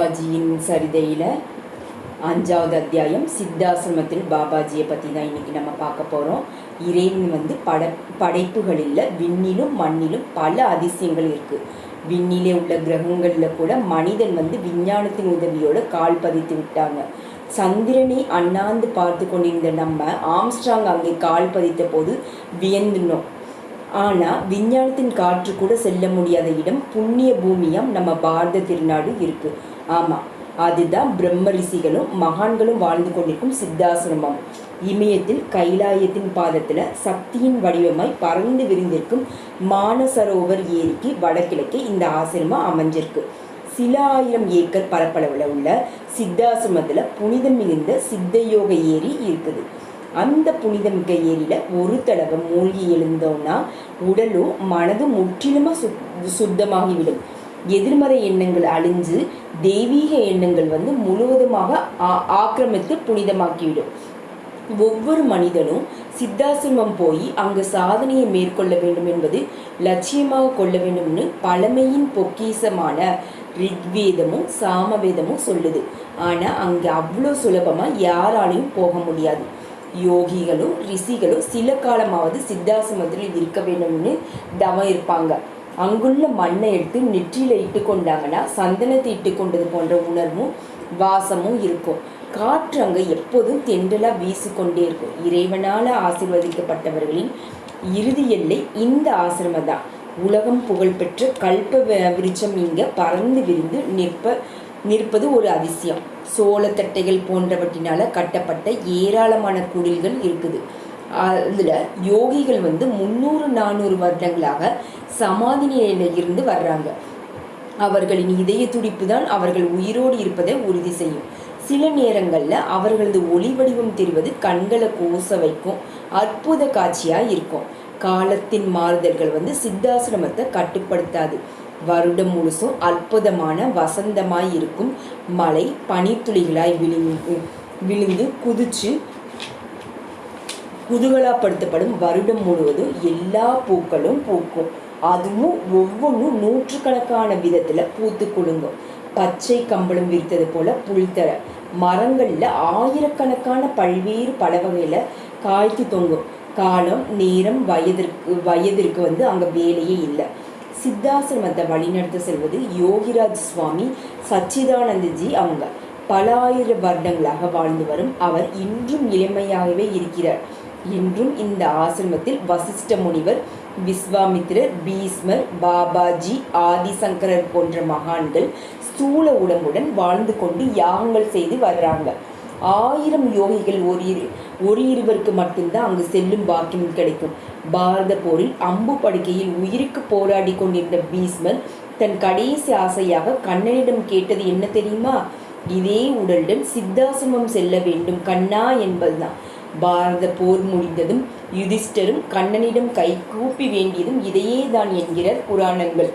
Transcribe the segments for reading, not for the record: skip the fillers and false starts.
பாபாஜியின் சரிதையில் 5வது அத்தியாயம் சித்தாசிரமத்தில் பாபாஜியை பற்றி தான் இன்றைக்கி நம்ம பார்க்க போகிறோம். இறைவன் படைப்புகளில் விண்ணிலும் மண்ணிலும் பல அதிசயங்கள் இருக்குது. விண்ணிலே உள்ள கிரகங்களில் கூட மனிதன் விஞ்ஞானத்தின் உதவியோடு கால் பதித்து விட்டாங்க. சந்திரனை அண்ணாந்து பார்த்து கொண்டிருந்த நம்ம ஆம்ஸ்ட்ராங் அங்கே கால் பதித்த போது வியந்துனோம். ஆனால் விஞ்ஞானத்தின் காற்று கூட செல்ல முடியாத இடம் புண்ணிய பூமியாம் நம்ம பாரத திருநாடு இருக்குது. ஆமாம், அதுதான் பிரம்ம ரிஷிகளும் மகான்களும் வாழ்ந்து கொண்டிருக்கும் சித்தாசிரமம். இமயத்தில் கைலாயத்தின் பாதத்தில் சக்தியின் வடிவமாய் பறந்து விரிந்திருக்கும் மானசரோவர் ஏரிக்கு வடகிழக்கே இந்த ஆசிரமம் அமைஞ்சிருக்கு. சில ஆயிரம் ஏக்கர் பரப்பளவில் உள்ள சித்தாசிரமத்தில் புனிதம் மிகுந்த சித்தயோக ஏரி இருக்குது. அந்த புனிதமிக்க ஏரியில் ஒரு தடவை மூழ்கி எழுந்தோம்னா உடலும் மனதும் முற்றிலுமாக சுத்தமாகிவிடும். எதிர்மறை எண்ணங்கள் அழிஞ்சு தெய்வீக எண்ணங்கள் முழுவதுமாக ஆக்கிரமித்து புனிதமாக்கிவிடும். ஒவ்வொரு மனிதனும் சித்தாசிரமம் போய் அங்கு சாதனையை மேற்கொள்ள வேண்டும் என்பது லட்சியமாக கொள்ள வேண்டும்னு பழமையின் பொக்கிசமான ரிக்வேதமும் சாமவேதமும் சொல்லுது. ஆனால் அங்கே அவ்வளோ சுலபமாக யாராலையும் போக முடியாது. யோகிகளும் ரிஷிகளும் சில காலமாவது சித்தாசிரமத்தில் இருக்க வேண்டும்னு தவம் இருப்பாங்க. அங்குள்ள மண்ணை எடுத்து நெற்றியில் இட்டு கொண்டாங்கன்னா சந்தனத்தை இட்டு கொண்டது போன்ற உணர்வும் வாசமும் இருக்கும். காற்று அங்கே எப்போதும் தென்றலாக வீசிக்கொண்டே இருக்கும். இறைவனால் ஆசீர்வதிக்கப்பட்டவர்களின் இறுதி எல்லை இந்த ஆசிரமம் தான். உலகம் புகழ்பெற்ற கல்ப விருட்சம் இங்கே பறந்து விரிந்து நிற்பது ஒரு அதிசயம். சோளத்தட்டைகள் போன்றவற்றினால கட்டப்பட்ட ஏராளமான குடில்கள் இருக்குது. அதில் யோகிகள் 300-400 வருடங்களாக சமாதி நிலையில் இருந்து வர்றாங்க. அவர்களின் இதய துடிப்பு தான் அவர்கள் உயிரோடு இருப்பதை உறுதி செய்யும். சில நேரங்களில் அவர்களது ஒளி வடிவம் தெரிவது கண்களை கூச வைக்கும் அற்புத காட்சியாக இருக்கும். காலத்தின் மாறுதல்கள் சித்தாசிரமத்தை கட்டுப்படுத்தாது. வருடம் முழுசும் அற்புதமான வசந்தமாய் இருக்கும். மழை பனித்துளிகளாய் விழுந்து குதிச்சு குதூகலப்படுத்தப்படும். வருடம் முழுவதும் எல்லா பூக்களும் பூக்கும். அதுவும் ஒவ்வொன்றும் நூற்றுக்கணக்கான விதத்தில் பூத்து குலுங்கும். பச்சை கம்பளம் விரித்தது போல புல்தர மரங்களில் ஆயிரக்கணக்கான பல்வேறு பலவகையில் காய்த்து தொங்கும். காலம் நேரம் வயதிற்கு அங்கே வேலையே இல்லை. சித்தாசிரமத்தை வழிநடத்த செல்வது யோகிராஜ் சுவாமி சச்சிதானந்தஜி. அவங்க பல ஆயிரம் வருடங்களாக வாழ்ந்து வரும் அவர் இன்றும் இளமையாகவே இருக்கிறார். இன்றும் இந்த ஆசிரமத்தில் வசிஷ்ட முனிவர், விஸ்வாமித்திரர், பீஸ்மர், பாபாஜி, ஆதிசங்கரர் போன்ற மகான்கள் ஸ்தூல உடம்புடன் வாழ்ந்து கொண்டு யாகங்கள் செய்து வர்றாங்க. 1000 யோகிகள் ஒரு இருவருக்கு மட்டும்தான் அங்கு செல்லும் பாக்கியம் கிடைக்கும். பாரத போரில் அம்பு படுக்கையில் உயிருக்கு போராடி கொண்டிருந்த பீஸ்மர் தன் கடைசி ஆசையாக கண்ணனிடம் கேட்டது என்ன தெரியுமா? இதே உடலுடன் சித்தாசிரமம் செல்ல வேண்டும் கண்ணா என்பதுதான். பாரத போர் முடிந்ததும் யுதிஷ்டரும் கண்ணனிடம் கை கூப்பி வேண்டியதும் இதையே தான் என்கிறார் புராணங்கள்.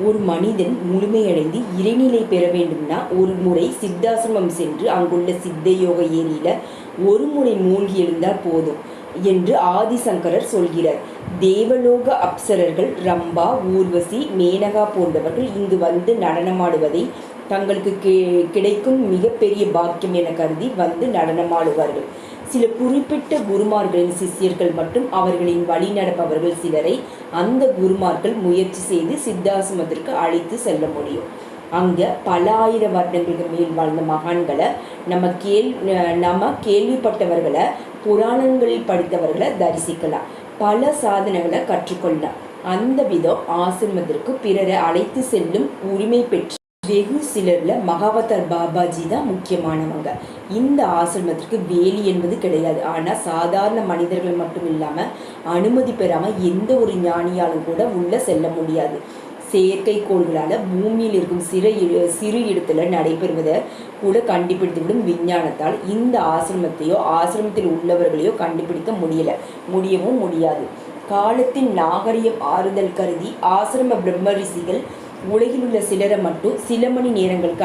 ஒரு மனிதன் முழுமையடைந்து இறைநிலை பெற வேண்டும்னா ஒரு முறை சித்தாசிரமம் சென்று அங்குள்ள சித்தயோக ஏரியில் ஒரு முறை மூழ்கி எழுந்தால் போதும் என்று ஆதிசங்கரர் சொல்கிறார். தேவலோக அப்சரர்கள் ரம்பா, ஊர்வசி, மேனகா போன்றவர்கள் இங்கு நடனமாடுவதை தங்களுக்கு கிடைக்கும் மிகப்பெரிய பாக்கியம் என கருதி நடனமாடுவார்கள். சில குறிப்பிட்ட குருமார்களின் சிஷ்யர்கள் மற்றும் அவர்களின் வழி நடப்பவர்கள் சிலரை அந்த குருமார்கள் முயற்சி செய்து சித்தாசிரமத்திற்கு அழைத்து செல்ல முடியும். அங்கே பல ஆயிரம் வருடங்களுக்கு மேல் வாழ்ந்த மகான்களை நம்ம கேள்விப்பட்டவர்களை, புராணங்களில் படித்தவர்களை தரிசிக்கலாம். பல சாதனைகளை கற்றுக்கொள்ளலாம். அந்த விதம் ஆசிரமத்திற்கு பிறரை அழைத்து செல்லும் உரிமை பெற்று வெகு சிலரில் மகாவதார் பாபாஜி தான் முக்கியமானவங்க. இந்த ஆசிரமத்திற்கு வேலி என்பது கிடையாது. ஆனால் சாதாரண மனிதர்கள் மட்டும் இல்லாமல் அனுமதி பெறாமல் எந்த ஒரு ஞானியாலும் கூட உள்ளே செல்ல முடியாது. செயற்கைக்கோள்களால் பூமியில் இருக்கும் சிறு இடத்துல நடைபெறுவதை கூட கண்டுபிடித்துவிடும் விஞ்ஞானத்தால் இந்த ஆசிரமத்தில் உள்ளவர்களையோ கண்டுபிடிக்க முடியவும் முடியாது. காலத்தின் நாகரிகம் ஆறுதல் கருதி ஆசிரம பிரம்ம ரிஷிகள் உலகில் உள்ள சிலரை மட்டும் சில மணி நேரங்களுக்கு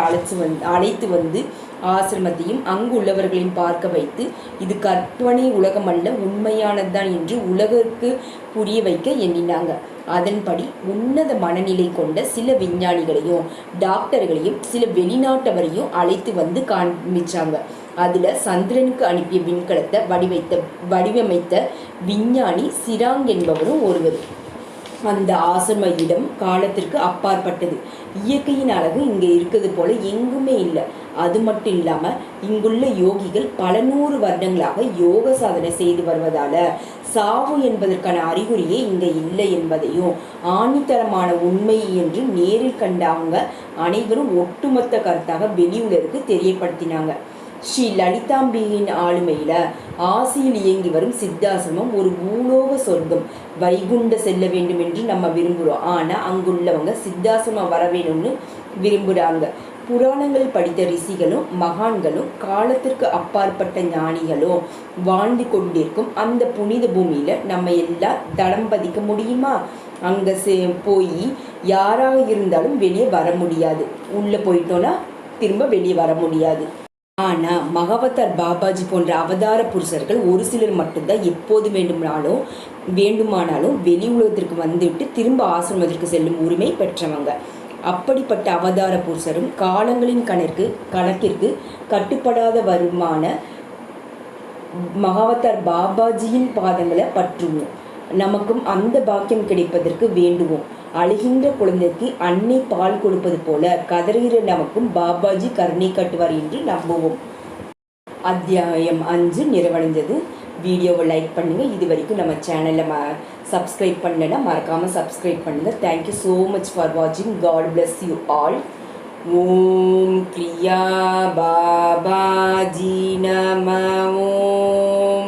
அழைத்து வந்து ஆசிரமத்தையும் அங்கு உள்ளவர்களையும் பார்க்க வைத்து இது கற்பனை உலகம் அல்ல, உண்மையானதுதான் என்று உலகிற்கு புரிய வைக்க எண்ணினாங்க. அதன்படி உன்னத மனநிலை கொண்ட சில விஞ்ஞானிகளையும் டாக்டர்களையும் சில வெளிநாட்டவரையும் அழைத்து வந்து காண்பிச்சாங்க. அதில் சந்திரனுக்கு அனுப்பிய விண்கலத்தை வடிவமைத்த விஞ்ஞானி சிராங் என்பவரும் ஒருவர். அந்த ஆசிரம இடம் காலத்திற்கு அப்பாற்பட்டது. இயற்கையின் அழகு இங்கே இருக்கிறது போல எங்குமே இல்லை. அது மட்டும் இல்லாமல் இங்குள்ள யோகிகள் பல நூறு வருடங்களாக யோக சாதனை செய்து வருவதால சாவு என்பதற்கான அறிகுறியே இங்கே இல்லை என்பதையும் ஆணித்தரமான உண்மை என்று நேரில் கண்ட அவங்க அனைவரும் ஒட்டுமொத்த கருத்தாக வெளியுலருக்கு தெரியப்படுத்தினாங்க. ஸ்ரீ லலிதாம்பிகையின் ஆளுமையில ஆசியில் இயங்கி வரும் சித்தாசிரமம் ஒரு பூலோக சொர்க்கம், வைகுண்ட செல்ல வேண்டும் என்று நம்ம விரும்புகிறோம். ஆனால் அங்குள்ளவங்க சித்தாசிரமம் வர வேணும்னு விரும்புகிறாங்க. புராணங்கள் படித்த ரிஷிகளும் மகான்களும் காலத்திற்கு அப்பாற்பட்ட ஞானிகளும் வாழ்ந்து கொண்டிருக்கும் அந்த புனித பூமியில் நம்ம எல்லாம் தடம் பதிக்க முடியுமா? அங்கே போய் யாராக இருந்தாலும் வெளியே வர முடியாது. உள்ளே போயிட்டோன்னா திரும்ப வெளியே வர முடியாது. ஆனால் மகாவதார் பாபாஜி போன்ற அவதார புருஷர்கள் ஒரு சிலர் மட்டும்தான் எப்போது வேண்டுமானாலும் வெளி உலகத்திற்கு வந்துவிட்டு திரும்ப ஆசிரமத்திற்கு செல்லும் உரிமை பெற்றவங்க. அப்படிப்பட்ட அவதார புருஷரும் காலங்களின் கணக்கிற்கு கட்டுப்படாத வருமான மகாவதார் பாபாஜியின் பாதங்களை பற்றுவோம். நமக்கும் அந்த பாக்கியம் கிடைப்பதற்கு வேண்டுவோம். அழுகின்ற குழந்தைக்கு அன்னை பால் கொடுப்பது போல கதறுகிற நமக்கும் பாபாஜி கருணை காட்டுவார் என்று நம்புவோம். அத்தியாயம் 5 நிறைவடைந்தது. வீடியோவை லைக் பண்ணுங்கள். இது வரைக்கும் நம்ம சேனலில் சப்ஸ்கிரைப் பண்ணலைன்னா மறக்காமல் சப்ஸ்கிரைப் பண்ணுங்கள். தேங்க்யூ ஸோ மச் ஃபார் வாட்சிங். God bless you all. Om Kriya Babaji நம ஓம்.